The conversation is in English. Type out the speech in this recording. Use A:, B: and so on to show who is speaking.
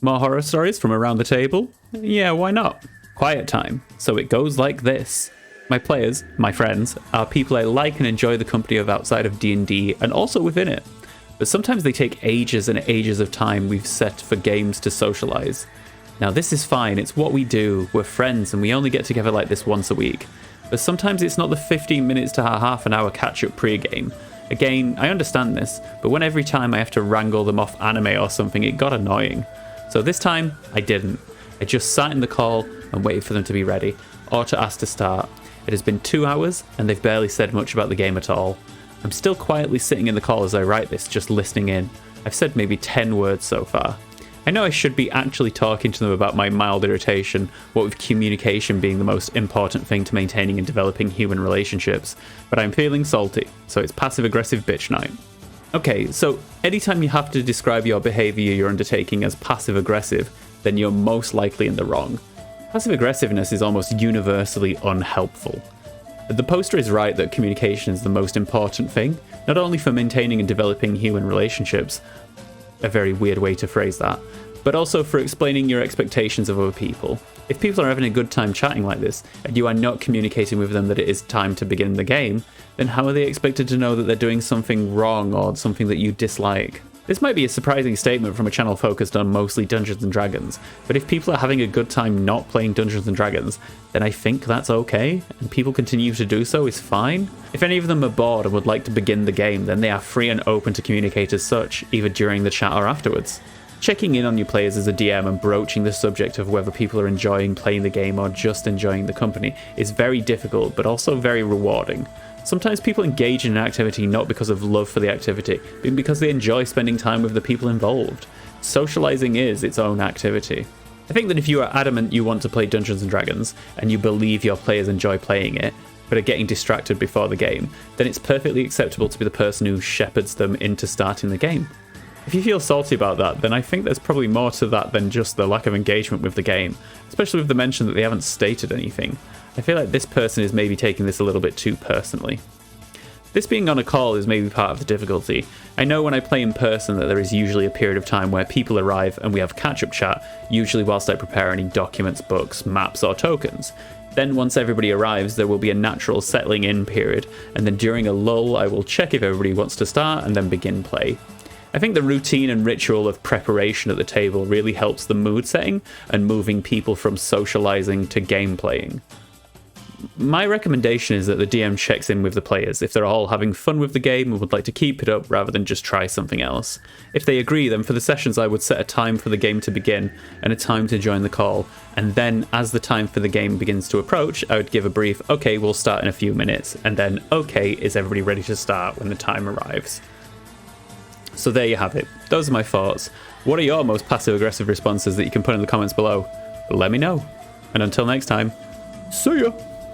A: More horror stories from around the table? Yeah, why not? Quiet time. So it goes like this. My players, my friends, are people I like and enjoy the company of outside of D&D and also within it. But sometimes they take ages and ages of time we've set for games to socialize. Now this is fine, it's what we do, we're friends and we only get together like this once a week. But sometimes it's not the 15 minutes to half an hour catch-up pre-game. Again, I understand this, but when every time I have to wrangle them off anime or something, it got annoying. So this time, I didn't. I just sat in the call and waited for them to be ready, or to ask to start. It has been 2 hours, and they've barely said much about the game at all. I'm still quietly sitting in the call as I write this, just listening in. I've said maybe 10 words so far. I know I should be actually talking to them about my mild irritation, what with communication being the most important thing to maintaining and developing human relationships, but I'm feeling salty, so it's passive-aggressive bitch night. Okay, so anytime you have to describe your behaviour you're undertaking as passive-aggressive, then you're most likely in the wrong. Passive-aggressiveness is almost universally unhelpful. The poster is right that communication is the most important thing, not only for maintaining and developing human relationships, a very weird way to phrase that, but also for explaining your expectations of other people. If people are having a good time chatting like this, and you are not communicating with them that it is time to begin the game, then how are they expected to know that they're doing something wrong or something that you dislike? This might be a surprising statement from a channel focused on mostly Dungeons & Dragons, but if people are having a good time not playing Dungeons & Dragons, then I think that's okay, and people continue to do so is fine. If any of them are bored and would like to begin the game, then they are free and open to communicate as such, either during the chat or afterwards. Checking in on your players as a DM and broaching the subject of whether people are enjoying playing the game or just enjoying the company is very difficult, but also very rewarding. Sometimes people engage in an activity not because of love for the activity, but because they enjoy spending time with the people involved. Socializing is its own activity. I think that if you are adamant you want to play Dungeons & Dragons, and you believe your players enjoy playing it, but are getting distracted before the game, then it's perfectly acceptable to be the person who shepherds them into starting the game. If you feel salty about that, then I think there's probably more to that than just the lack of engagement with the game, especially with the mention that they haven't stated anything. I feel like this person is maybe taking this a little bit too personally. This being on a call is maybe part of the difficulty. I know when I play in person that there is usually a period of time where people arrive and we have catch-up chat, usually whilst I prepare any documents, books, maps or tokens. Then once everybody arrives, there will be a natural settling in period, and then during a lull I will check if everybody wants to start and then begin play. I think the routine and ritual of preparation at the table really helps the mood setting and moving people from socializing to game playing. My recommendation is that the DM checks in with the players if they're all having fun with the game and would like to keep it up rather than just try something else. If they agree, then for the sessions I would set a time for the game to begin and a time to join the call, and then as the time for the game begins to approach, I would give a brief, okay, we'll start in a few minutes, and then, okay, is everybody ready to start when the time arrives? So there you have it. Those are my thoughts. What are your most passive-aggressive responses that you can put in the comments below? Let me know. And until next time, see ya!